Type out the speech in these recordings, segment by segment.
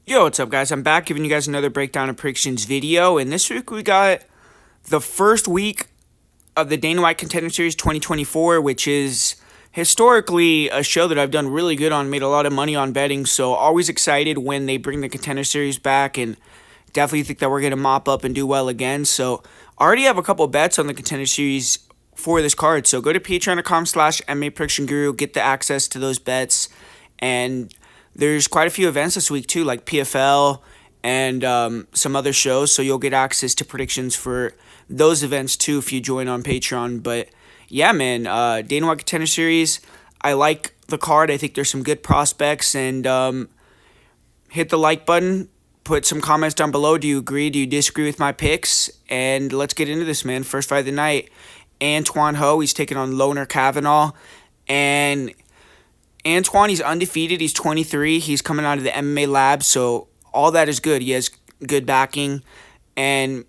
Yo, what's up, guys? I'm back giving you guys another breakdown of predictions video, and this week we got the first week of the Dana White Contender Series 2024, which is historically a show that I've done really good on, made a lot of money on betting, so always excited when they bring the Contender Series back, and definitely think that we're going to mop up and do well again. So already have a couple bets on the Contender Series for this card, so go to patreon.com/MMAPredictionGuru, get the access to those bets, and there's quite a few events this week too, like PFL and some other shows, so you'll get access to predictions for those events too if you join on Patreon. But yeah, man, Dana White Contender Series, I like the card. I think there's some good prospects, and hit the like button. Put some comments down below. Do you agree? Do you disagree with my picks? And let's get into this, man. First fight of the night, Antoine Ho. He's taking on Loner Kavanaugh, and Antoine, he's undefeated. He's 23. He's coming out of the MMA lab, so all that is good. He has good backing, and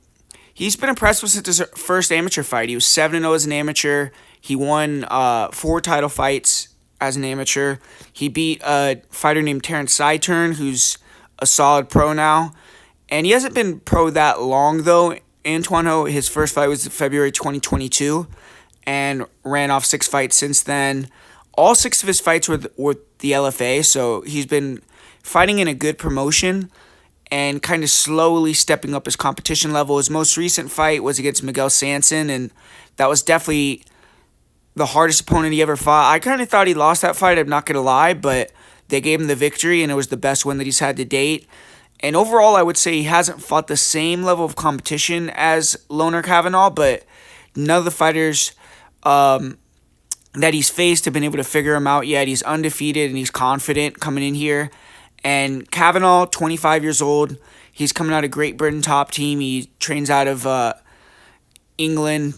he's been impressive since his first amateur fight. He was 7-0 as an amateur. He won 4 title fights as an amateur. He beat a fighter named Terrence Saturn, who's a solid pro now, and he hasn't been pro that long, though. Antoine Ho, his first fight was February 2022, and ran off 6 fights since then. All 6 of his fights were the LFA, so he's been fighting in a good promotion and kind of slowly stepping up his competition level. His most recent fight was against Miguel Sanson, and that was definitely the hardest opponent he ever fought. I kind of thought he lost that fight, I'm not going to lie, but they gave him the victory, and it was the best win that he's had to date. And overall, I would say he hasn't fought the same level of competition as Loner Kavanaugh, but none of the fighters that he's faced have been able to figure him out yet. He's undefeated and he's confident coming in here. And Kavanaugh, 25 years old, he's coming out of Great Britain top team. He trains out of England,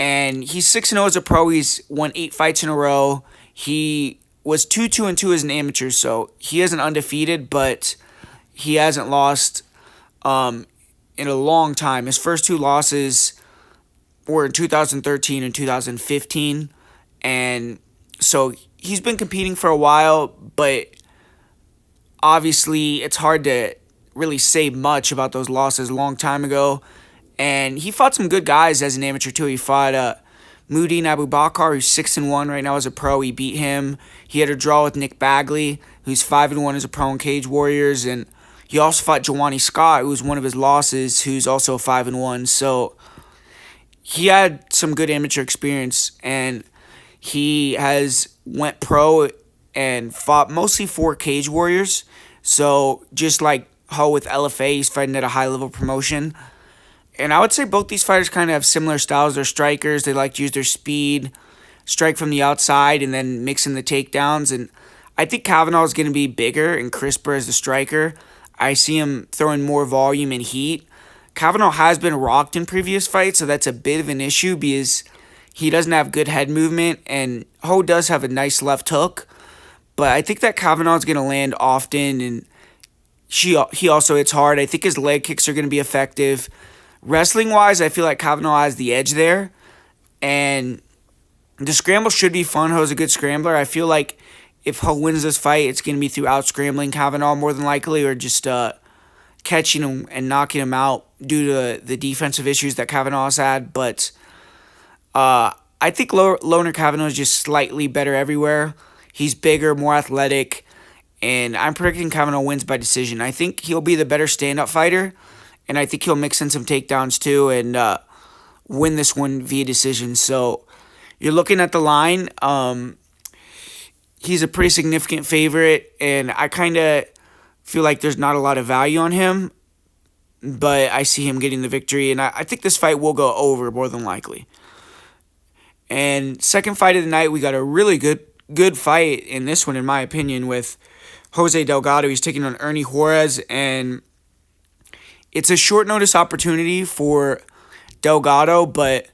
and he's 6-0 as a pro. He's won 8 fights in a row. He was 2-2-2 as an amateur, so he isn't undefeated, but he hasn't lost in a long time. His first 2 losses were in 2013 and 2015. And so he's been competing for a while, but obviously it's hard to really say much about those losses a long time ago. And he fought some good guys as an amateur too. He fought Mudeem Abubakar, who's 6-1 right now as a pro. He beat him. He had a draw with Nick Bagley, who's 5-1 as a pro in Cage Warriors. And he also fought Jawani Scott, who was one of his losses, who's also 5-1. So he had some good amateur experience, and he has went pro and fought mostly for Cage Warriors. So just like Ho with LFA, he's fighting at a high-level promotion. And I would say both these fighters kind of have similar styles. They're strikers. They like to use their speed, strike from the outside, and then mix in the takedowns. And I think Kavanaugh is going to be bigger and crisper as the striker. I see him throwing more volume and heat. Kavanaugh has been rocked in previous fights, so that's a bit of an issue because he doesn't have good head movement, and Ho does have a nice left hook. But I think that Kavanaugh is going to land often, and he also hits hard. I think his leg kicks are going to be effective. Wrestling-wise, I feel like Kavanaugh has the edge there. And the scramble should be fun. Ho's a good scrambler. I feel like if Ho wins this fight, it's going to be through out-scrambling Kavanaugh more than likely, or just catching him and knocking him out due to the defensive issues that Kavanaugh's had. But I think Loner Kavanaugh is just slightly better everywhere. He's bigger, more athletic, and I'm predicting Kavanaugh wins by decision. I think he'll be the better stand-up fighter, and I think he'll mix in some takedowns too and win this one via decision. So you're looking at the line. He's a pretty significant favorite, and I kind of feel like there's not a lot of value on him, but I see him getting the victory, and I think this fight will go over more than likely. And second fight of the night, we got a really good fight in this one, in my opinion, with Jose Delgado. He's taking on Ernie Juarez, and it's a short notice opportunity for Delgado, but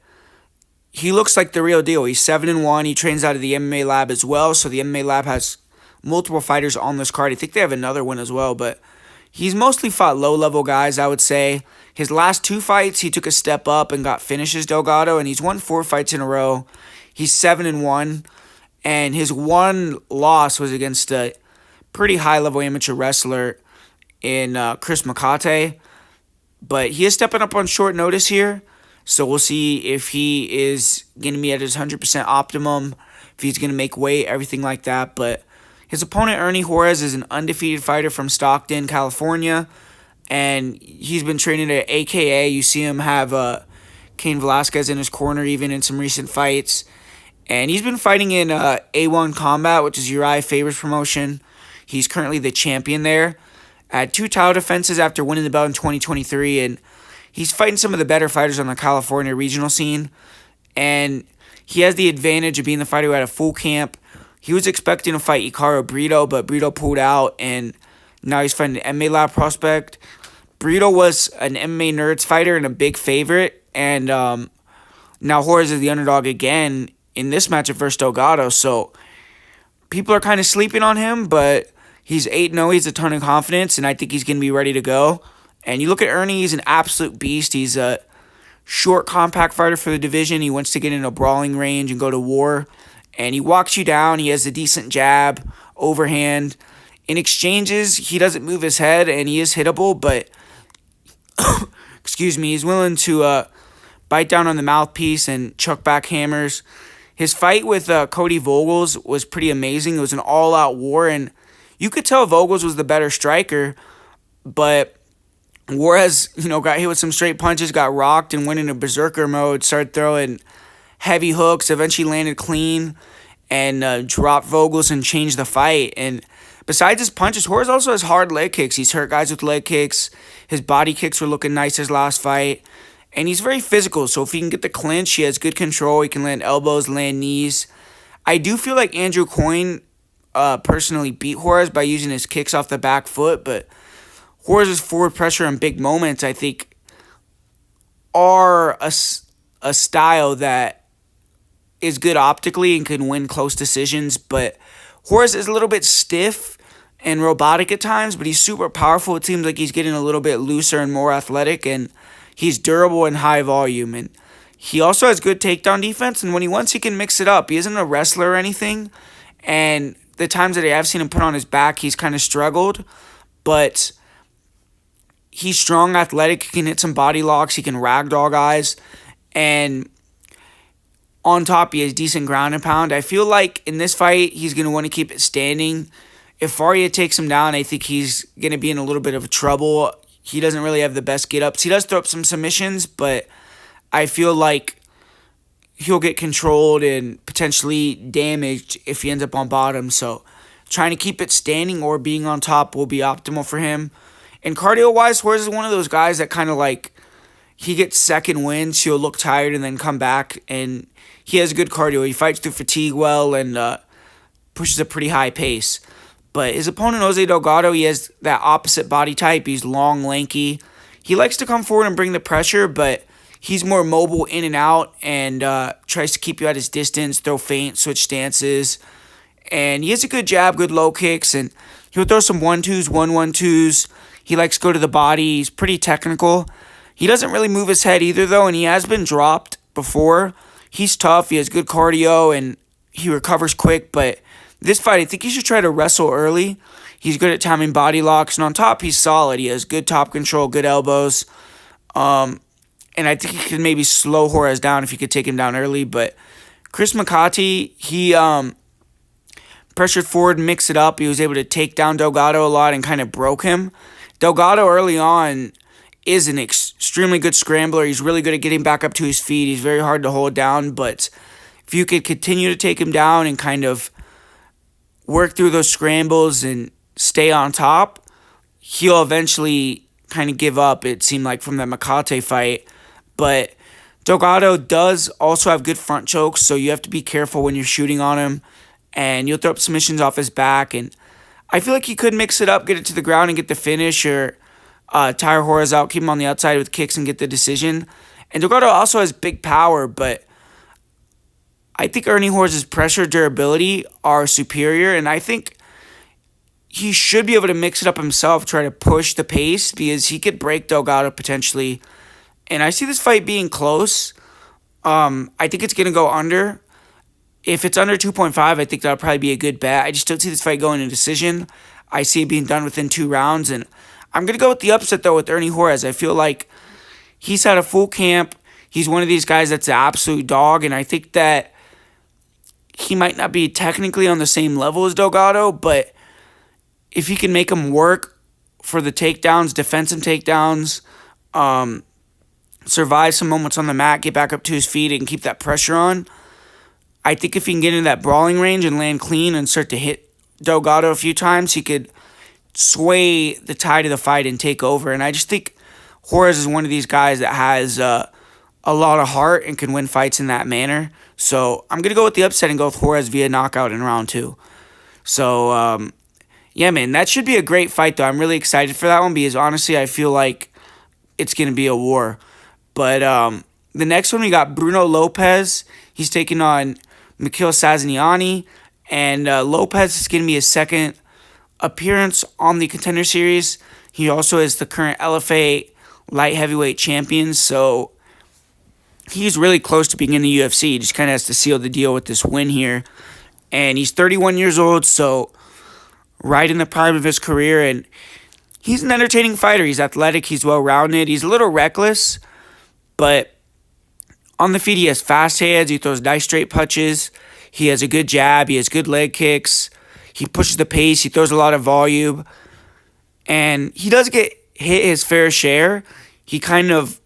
he looks like the real deal. He's 7-1. He trains out of the MMA lab as well, so the MMA lab has multiple fighters on this card. I think they have another one as well, but he's mostly fought low-level guys, I would say. His last 2 fights, he took a step up and got finishes Delgado, and he's won 4 fights in a row. He's 7-1, and his one loss was against a pretty high-level amateur wrestler in Chris McCate. But he is stepping up on short notice here. So we'll see if he is going to be at his 100% optimum, if he's going to make weight, everything like that. But his opponent, Ernie Juarez, is an undefeated fighter from Stockton, California. And he's been training at AKA. You see him have Cain Velasquez in his corner even in some recent fights. And he's been fighting in A1 Combat, which is Uriah Faber's promotion. He's currently the champion there. Had 2 title defenses after winning the belt in 2023, and he's fighting some of the better fighters on the California regional scene. And he has the advantage of being the fighter who had a full camp. He was expecting to fight Icaro Brito, but Brito pulled out, and now he's fighting an MMA Lab prospect. Brito was an MMA Nerds fighter and a big favorite, and now Juarez is the underdog again in this matchup versus Delgado. So people are kind of sleeping on him, but he's 8-0. He's a ton of confidence, and I think he's going to be ready to go. And you look at Ernie, he's an absolute beast. He's a short, compact fighter for the division. He wants to get in a brawling range and go to war. And he walks you down. He has a decent jab, overhand. In exchanges, he doesn't move his head, and he is hittable, but excuse me, he's willing to bite down on the mouthpiece and chuck back hammers. His fight with Cody Vogels was pretty amazing. It was an all-out war, and you could tell Vogels was the better striker, but Juarez, got hit with some straight punches, got rocked, and went into berserker mode, started throwing heavy hooks, eventually landed clean, and dropped Vogels and changed the fight. And besides his punches, Juarez also has hard leg kicks. He's hurt guys with leg kicks. His body kicks were looking nice his last fight. And he's very physical, so if he can get the clinch, he has good control. He can land elbows, land knees. I do feel like Andrew Coyne personally beat Juarez by using his kicks off the back foot, but Juarez's forward pressure in big moments, I think, are a style that is good optically and can win close decisions, but Juarez is a little bit stiff and robotic at times, but he's super powerful. It seems like he's getting a little bit looser and more athletic, and he's durable and high volume, and he also has good takedown defense, and when he wants, he can mix it up. He isn't a wrestler or anything, and the times that I have seen him put on his back, he's kind of struggled, but he's strong, athletic, he can hit some body locks, he can ragdoll guys, and on top, he has decent ground and pound. I feel like in this fight, he's going to want to keep it standing. If Faria takes him down, I think he's going to be in a little bit of trouble. He doesn't really have the best get-ups. He does throw up some submissions, but I feel like he'll get controlled and potentially damaged if he ends up on bottom. So trying to keep it standing or being on top will be optimal for him. And cardio-wise, Juarez is one of those guys that kind of like, he gets second wins, he'll look tired and then come back, and he has good cardio. He fights through fatigue well and pushes a pretty high pace. But his opponent, Jose Delgado, he has that opposite body type. He's long, lanky. He likes to come forward and bring the pressure, but he's more mobile in and out and tries to keep you at his distance, throw feint, switch stances. And he has a good jab, good low kicks, and he'll throw some 1-2s, 1-1-2s. He likes to go to the body. He's pretty technical. He doesn't really move his head either, though, and he has been dropped before. He's tough. He has good cardio, and he recovers quick, but this fight, I think he should try to wrestle early. He's good at timing body locks, and on top, he's solid. He has good top control, good elbows, and I think he could maybe slow Juarez down if he could take him down early, but Chris McCate, he pressured forward, mixed it up. He was able to take down Delgado a lot and kind of broke him. Delgado early on is an extremely good scrambler. He's really good at getting back up to his feet. He's very hard to hold down, but if you could continue to take him down and kind of work through those scrambles and stay on top, he'll eventually kind of give up, it seemed like, from that McCate fight. But Delgado does also have good front chokes, so you have to be careful when you're shooting on him, and you'll throw up submissions off his back, and I feel like he could mix it up, get it to the ground and get the finish, or tire Juarez out, keep him on the outside with kicks and get the decision. And Delgado also has big power, but I think Ernie Juarez's pressure durability are superior, and I think he should be able to mix it up himself, try to push the pace, because he could break Delgado potentially. And I see this fight being close. I think it's going to go under. If it's under 2.5, I think that'll probably be a good bet. I just don't see this fight going to decision. I see it being done within 2 rounds, and I'm going to go with the upset, though, with Ernie Juarez. I feel like he's had a full camp. He's one of these guys that's an absolute dog, and I think that he might not be technically on the same level as Delgado, but if he can make him work for the takedowns, defensive takedowns, survive some moments on the mat, get back up to his feet, and keep that pressure on, I think if he can get into that brawling range and land clean and start to hit Delgado a few times, he could sway the tide of the fight and take over. And I just think Juarez is one of these guys that has a lot of heart and can win fights in that manner. So I'm going to go with the upset and go with Juarez via knockout in round 2. So, yeah, man, that should be a great fight, though. I'm really excited for that one because, honestly, I feel like it's going to be a war. But the next one, we got Bruno Lopez. He's taking on Mikhail Sazniyani. And Lopez is going to be his second appearance on the Contender Series. He also is the current LFA light heavyweight champion, so he's really close to being in the UFC. He just kind of has to seal the deal with this win here. And he's 31 years old, so right in the prime of his career, and he's an entertaining fighter. He's athletic, he's well-rounded, he's a little reckless, but on the feet he has fast hands, he throws nice straight punches, he has a good jab, he has good leg kicks, he pushes the pace, he throws a lot of volume, and he does get hit his fair share. He kind of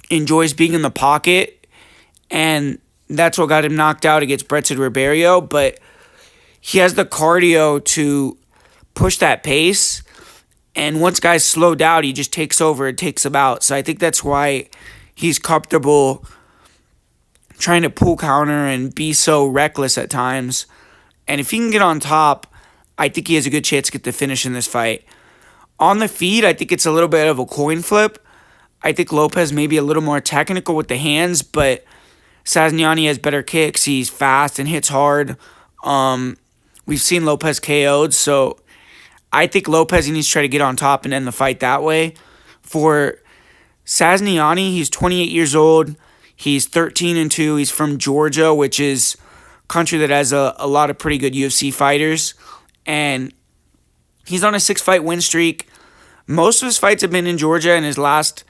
enjoys being in the pocket, and that's what got him knocked out against Bretson Ribeiro, but he has the cardio to push that pace, and once guys slow down, he just takes over and takes them out. So I think that's why he's comfortable trying to pull counter and be so reckless at times. And if he can get on top, I think he has a good chance to get the finish in this fight. On the feet, I think it's a little bit of a coin flip. I think Lopez may be a little more technical with the hands, but Sazniyani has better kicks. He's fast and hits hard. We've seen Lopez KO'd, so I think Lopez needs to try to get on top and end the fight that way. For Sazniyani, he's 28 years old. He's 13-2. He's from Georgia, which is a country that has a lot of pretty good UFC fighters. And he's on a 6-fight win streak. Most of his fights have been in Georgia. In his last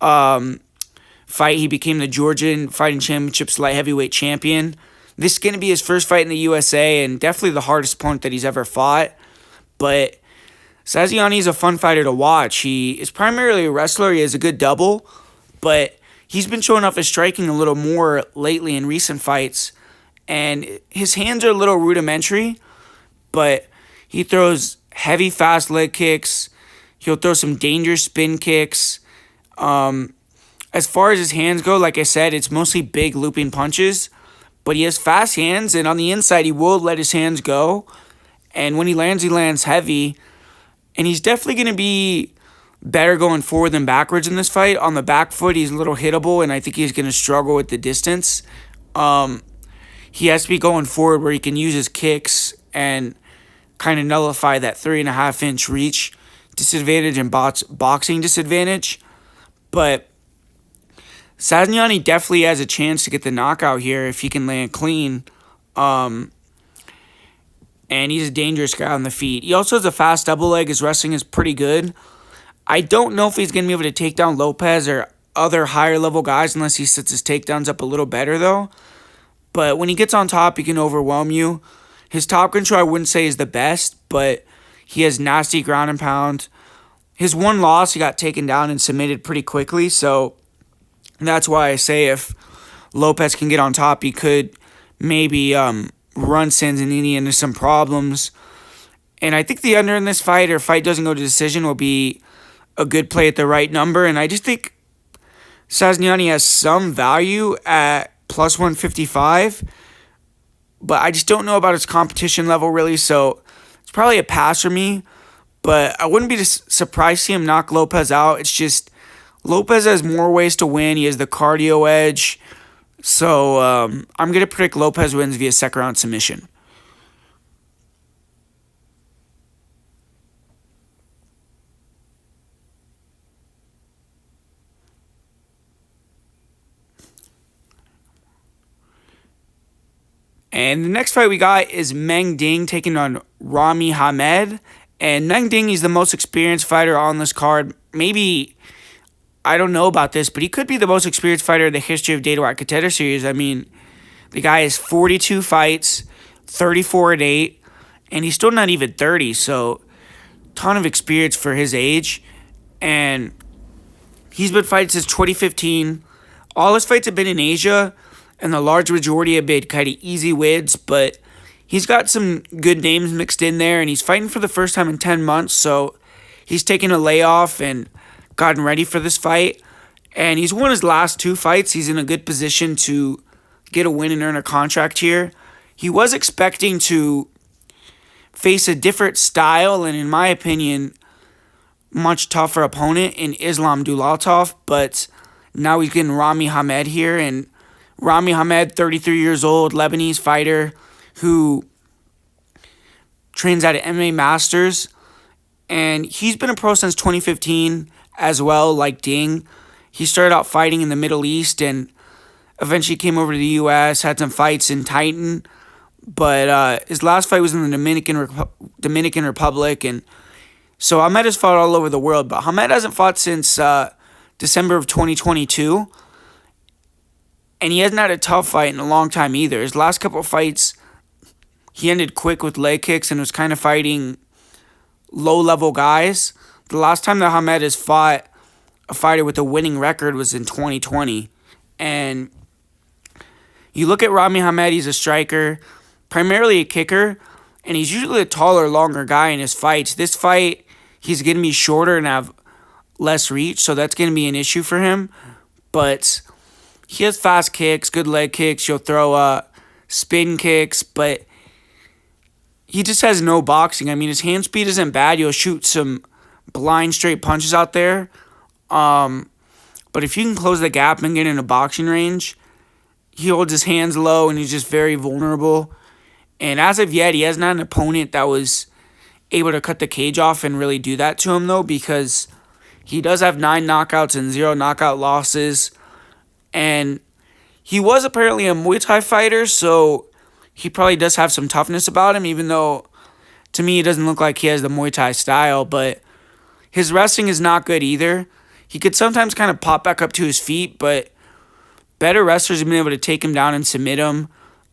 fight, he became the Georgian Fighting Championships light heavyweight champion. This is going to be his first fight in the USA and definitely the hardest opponent that he's ever fought. But Sazniyani is a fun fighter to watch. He is primarily a wrestler. He has a good double, but he's been showing off his striking a little more lately in recent fights. And his hands are a little rudimentary, but he throws heavy, fast leg kicks. He'll throw some dangerous spin kicks. As far as his hands go, like I said, it's mostly big looping punches. But he has fast hands, and on the inside, he will let his hands go. And when he lands heavy. And he's definitely going to be better going forward than backwards in this fight. On the back foot, he's a little hittable, and I think he's going to struggle with the distance. He has to be going forward where he can use his kicks and kind of nullify that 3.5-inch reach disadvantage and boxing disadvantage. But Sazniyani definitely has a chance to get the knockout here if he can land clean. And he's a dangerous guy on the feet. He also has a fast double leg. His wrestling is pretty good. I don't know if he's going to be able to take down Lopez or other higher level guys unless he sets his takedowns up a little better, though. But when he gets on top, he can overwhelm you. His top control, I wouldn't say is the best, but he has nasty ground and pound. His one loss, he got taken down and submitted pretty quickly, so that's why I say if Lopez can get on top, he could maybe run Sazniyani into some problems. And I think the under in this fight, or fight doesn't go to decision, will be a good play at the right number. And I just think Sazniyani has some value at plus 155, but I just don't know about his competition level really, so it's probably a pass for me. But I wouldn't be surprised to see him knock Lopez out. It's just Lopez has more ways to win. He has the cardio edge. So I'm going to predict Lopez wins via second round submission. And the next fight we got is Meng Ding taking on Rami Hamed. And Neng Ding, he's the most experienced fighter on this card. Maybe, I don't know about this, but he could be the most experienced fighter in the history of Dana White Contender Series. I mean, the guy has 42 fights, 34-8, and he's still not even 30, so ton of experience for his age. And he's been fighting since 2015. All his fights have been in Asia, and the large majority have been kind of easy wins, but he's got some good names mixed in there, and he's fighting for the first time in 10 months, so he's taken a layoff and gotten ready for this fight. And he's won his last 2 fights. He's in a good position to get a win and earn a contract here. He was expecting to face a different style and, in my opinion, much tougher opponent in Islam Dulatov, but now he's getting Rami Hamed here. And Rami Hamed, 33 years old, Lebanese fighter who trains at MMA Masters, and he's been a pro since 2015 as well, like Ding. He started out fighting in the Middle East and eventually came over to the U.S., had some fights in Titan, but his last fight was in the Dominican Republic, and so Hamed has fought all over the world, but Hamed hasn't fought since December of 2022, and he hasn't had a tough fight in a long time either. His last couple of fights, he ended quick with leg kicks and was kind of fighting low-level guys. The last time that Hamed has fought a fighter with a winning record was in 2020. And you look at Rami Hamed, he's a striker, primarily a kicker, and he's usually a taller, longer guy in his fights. This fight, he's going to be shorter and have less reach, so that's going to be an issue for him. But he has fast kicks, good leg kicks. He'll throw spin kicks, but he just has no boxing. I mean, his hand speed isn't bad. He'll shoot some blind straight punches out there. But if you can close the gap and get in a boxing range, he holds his hands low and he's just very vulnerable. And as of yet, he has not an opponent that was able to cut the cage off and really do that to him, though, because he does have 9 knockouts and 0 knockout losses. And he was apparently a Muay Thai fighter, so he probably does have some toughness about him, even though to me it doesn't look like he has the Muay Thai style. But his wrestling is not good either. He could sometimes kind of pop back up to his feet, but better wrestlers have been able to take him down and submit him,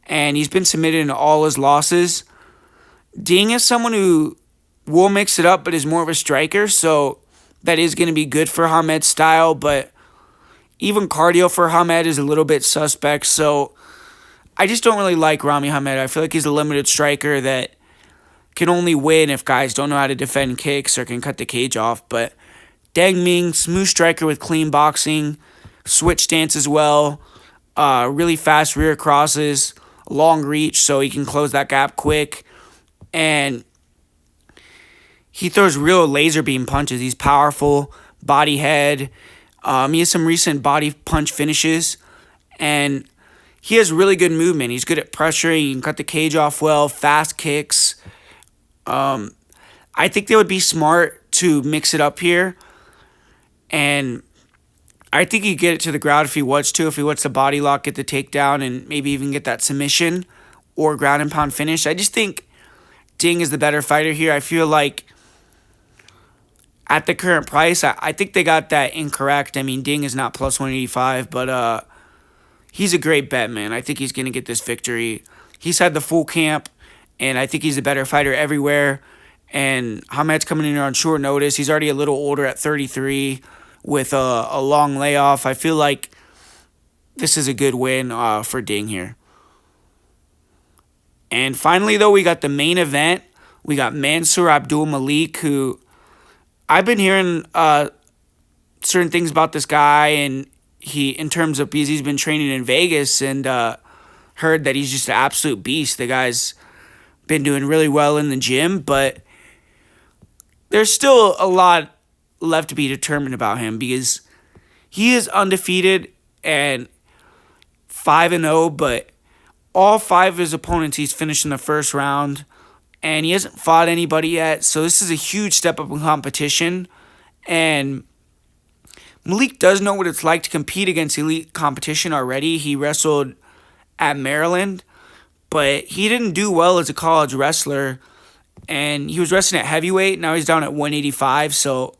and he's been submitted in all his losses. Ding is someone who will mix it up, but is more of a striker, so that is going to be good for Hamed's style, but even cardio for Hamed is a little bit suspect, so I just don't really like Rami Hamed. I feel like he's a limited striker that can only win if guys don't know how to defend kicks or can cut the cage off. But Deng Ming, smooth striker with clean boxing, switch stance as well, really fast rear crosses, long reach so he can close that gap quick, and he throws real laser beam punches. He's powerful, body head. He has some recent body punch finishes, and he has really good movement. He's good at pressuring. He can cut the cage off well, fast kicks. I think they would be smart to mix it up here, and I think he'd get it to the ground if he wants to. If he wants to body lock, get the takedown, and maybe even get that submission or ground and pound finish. I just think Ding is the better fighter here. I feel like at the current price, I think they got that incorrect. I mean, Ding is not plus 185, but he's a great bet, man. I think he's going to get this victory. He's had the full camp, and I think he's a better fighter everywhere. And Hamed's coming in here on short notice. He's already a little older at 33 with a long layoff. I feel like this is a good win for Ding here. And finally, though, we got the main event. We got Mansour Abdul Malik, who I've been hearing certain things about this guy, and in terms of, because he's been training in Vegas, and heard that he's just an absolute beast. The guy's been doing really well in the gym, but there's still a lot left to be determined about him, because he is undefeated and 5-0, but all 5 of his opponents he's finished in the first round, and he hasn't fought anybody yet, so this is a huge step up in competition. And Malik does know what it's like to compete against elite competition already. He wrestled at Maryland, but he didn't do well as a college wrestler, and he was wrestling at heavyweight. Now he's down at 185. So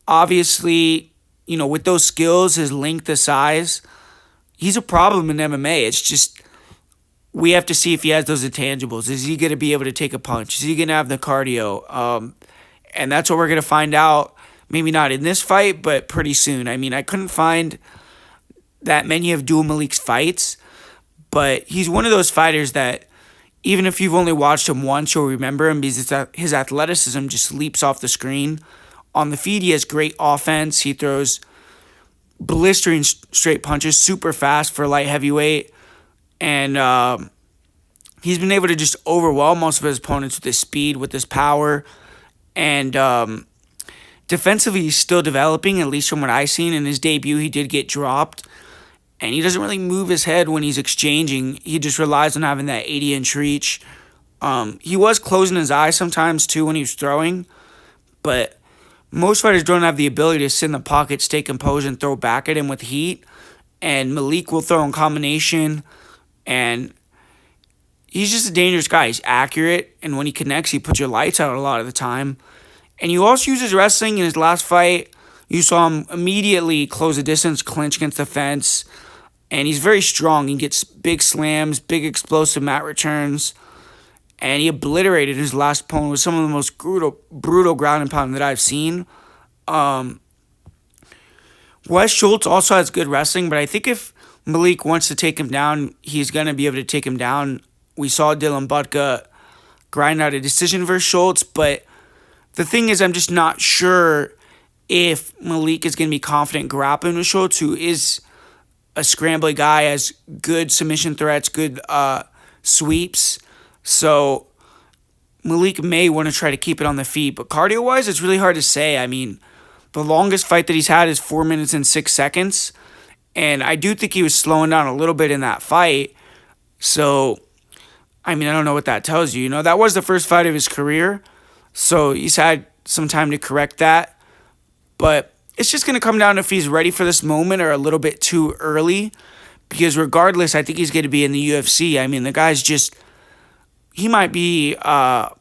obviously, with those skills, his length, the size, he's a problem in MMA. It's just we have to see if he has those intangibles. Is he going to be able to take a punch? Is he going to have the cardio? And that's what we're going to find out. Maybe not in this fight, but pretty soon. I mean, I couldn't find that many of Malik's fights, but he's one of those fighters that even if you've only watched him once, you'll remember him because his athleticism just leaps off the screen. On the feet, he has great offense. He throws blistering straight punches, super fast for light heavyweight. And he's been able to just overwhelm most of his opponents with his speed, with his power. And defensively, he's still developing, at least from what I've seen. In his debut, he did get dropped. And he doesn't really move his head when he's exchanging. He just relies on having that 80-inch reach. He was closing his eyes sometimes, too, when he was throwing. But most fighters don't have the ability to sit in the pocket, stay composed, and throw back at him with heat. And Malik will throw in combination. And he's just a dangerous guy. He's accurate. And when he connects, he puts your lights out a lot of the time. And you also use his wrestling in his last fight. You saw him immediately close the distance, clinch against the fence. And he's very strong. He gets big slams, big explosive mat returns. And he obliterated his last opponent with some of the most brutal ground and pound that I've seen. Wes Schultz also has good wrestling, but I think if Malik wants to take him down, he's going to be able to take him down. We saw Dylan Butka grind out a decision versus Schultz, but the thing is, I'm just not sure if Malik is going to be confident grappling with Schultz, who is a scrambly guy, has good submission threats, good sweeps. So Malik may want to try to keep it on the feet. But cardio-wise, it's really hard to say. I mean, the longest fight that he's had is 4 minutes and 6 seconds. And I do think he was slowing down a little bit in that fight. So, I mean, I don't know what that tells you. That was the first fight of his career. So he's had some time to correct that. But it's just going to come down to if he's ready for this moment or a little bit too early. Because regardless, I think he's going to be in the UFC. I mean, the guy's just... He might be top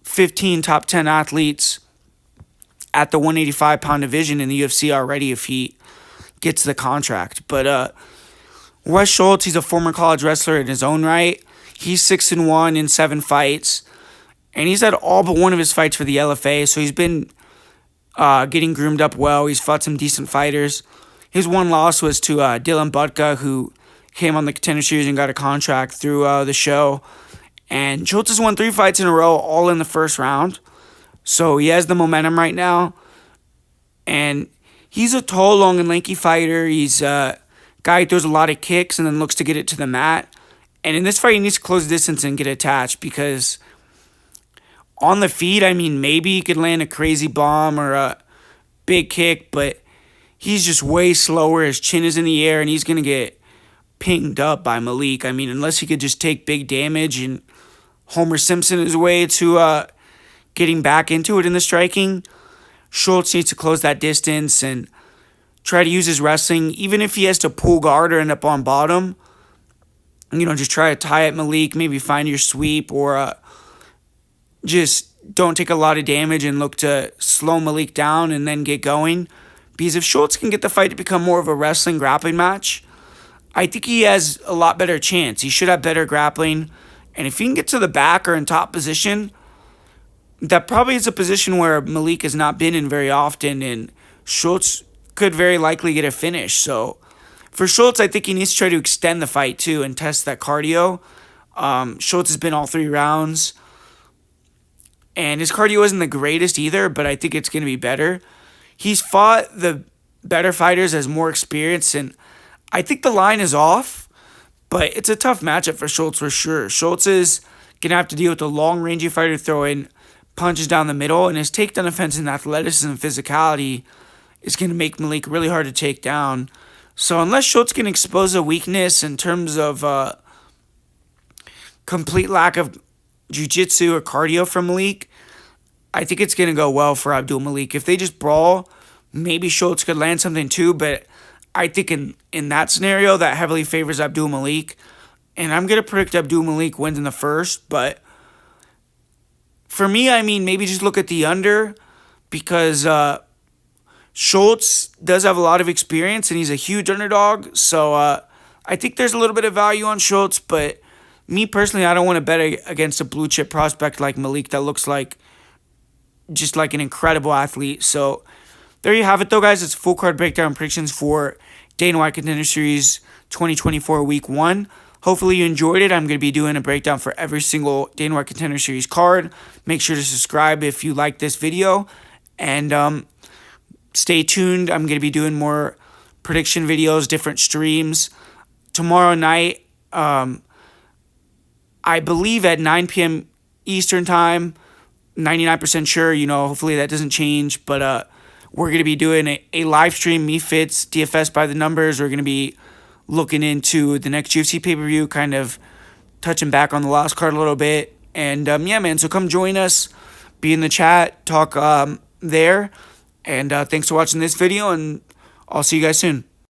15, top 10 athletes at the 185-pound division in the UFC already if he gets the contract. But Wes Schultz, he's a former college wrestler in his own right. He's 6-1 in 7 fights. And he's had all but one of his fights for the LFA, so he's been getting groomed up well. He's fought some decent fighters. His one loss was to Dylan Butka, who came on the Contender Series and got a contract through the show. And Schultz has won 3 fights in a row, all in the first round. So he has the momentum right now. And he's a tall, long, and lanky fighter. He's a guy who throws a lot of kicks and then looks to get it to the mat. And in this fight, he needs to close the distance and get attached because on the feet, I mean, maybe he could land a crazy bomb or a big kick, but he's just way slower. His chin is in the air, and he's going to get pinged up by Malik. I mean, unless he could just take big damage and Homer Simpson his way to getting back into it in the striking, Schultz needs to close that distance and try to use his wrestling, even if he has to pull guard or end up on bottom. Just try to tie at Malik, maybe find your sweep, or just don't take a lot of damage and look to slow Malik down and then get going. Because if Schultz can get the fight to become more of a wrestling grappling match, I think he has a lot better chance. He should have better grappling. And if he can get to the back or in top position, that probably is a position where Malik has not been in very often, and Schultz could very likely get a finish. So for Schultz, I think he needs to try to extend the fight too and test that cardio. Schultz has been all 3 rounds, and his cardio isn't the greatest either, but I think it's going to be better. He's fought the better fighters, has more experience, and I think the line is off. But it's a tough matchup for Schultz for sure. Schultz is going to have to deal with a long-rangey fighter throwing punches down the middle, and his takedown offense and athleticism and physicality is going to make Malik really hard to take down. So unless Schultz can expose a weakness in terms of complete lack of jiu-jitsu or cardio from Malik, I think it's going to go well for Abdul Malik. If they just brawl, maybe Schultz could land something too, but I think in that scenario, that heavily favors Abdul Malik. And I'm going to predict Abdul Malik wins in the first, but for me, I mean, maybe just look at the under because Schultz does have a lot of experience and he's a huge underdog. So I think there's a little bit of value on Schultz, but me personally, I don't want to bet against a blue chip prospect like Malik that looks like just like an incredible athlete. So there you have it, though, guys. It's full card breakdown predictions for Dana White Contender Series 2024 Week 1. Hopefully you enjoyed it. I'm going to be doing a breakdown for every single Dana White Contender Series card. Make sure to subscribe if you like this video. And stay tuned. I'm going to be doing more prediction videos, different streams. Tomorrow night, I believe at 9 p.m. Eastern Time, 99% sure, hopefully that doesn't change. But we're going to be doing a live stream, Me Fits, DFS by the numbers. We're going to be looking into the next UFC pay-per-view, kind of touching back on the last card a little bit. And yeah, man, so come join us, be in the chat, talk there. And thanks for watching this video, and I'll see you guys soon.